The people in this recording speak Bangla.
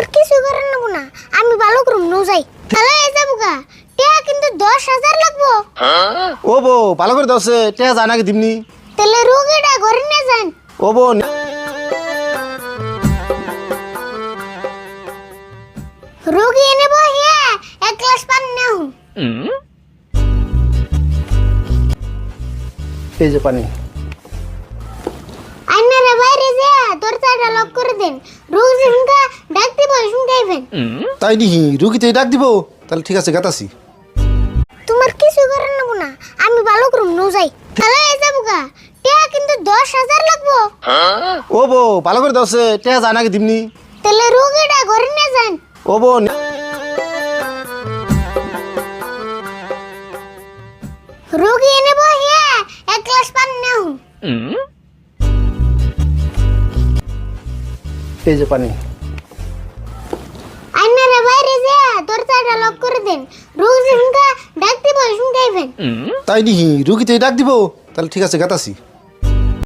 তোমার কিছু করার নেবো না, আমি ভালো করুম নো যাই। তাহলে এই যাবো গা, টিয়া কিন্তু 10,000 লাগবো। ও বো ভালো করে দছে টেয়া যায় নাকি দিমনি। তাহলে রোগীটা ঘরে নিয়ে যান। ও বো রোগী এনে বহিয়া 1 গ্লাস পানি নাও। এই যে পানি। আইনারে বাইরে যা দরজাটা লক করে দেন, রোগী শুনকা ডাক দিব শুনকাইবেন। তাই নিহি রুগীতে ডাক দিব, তাহলে ঠিক আছে গাতাছি। তোমার কিছু করার নেবো না, আমি ভালো করুম নো যাই। তাহলে এই যাবো গা, টিয়া কিন্তু 10,000 লাগবো। ও বো ভালো করে দছে টেয়া যায় নাকি দিমনি। তাহলে রোগীটা ঘরে নিয়ে যান। ও বো রোগী এনে বহিয়া 1 গ্লাস পানি নাও। এই যে পানি। আইনারে বাইরে যা দরজাটা লক করে দেন, রোগী শুনকা ডাক দিব শুনকাইবেন। তাই নিহি রুগীতে ডাক দিব, তাহলে ঠিক আছে গাতাছি।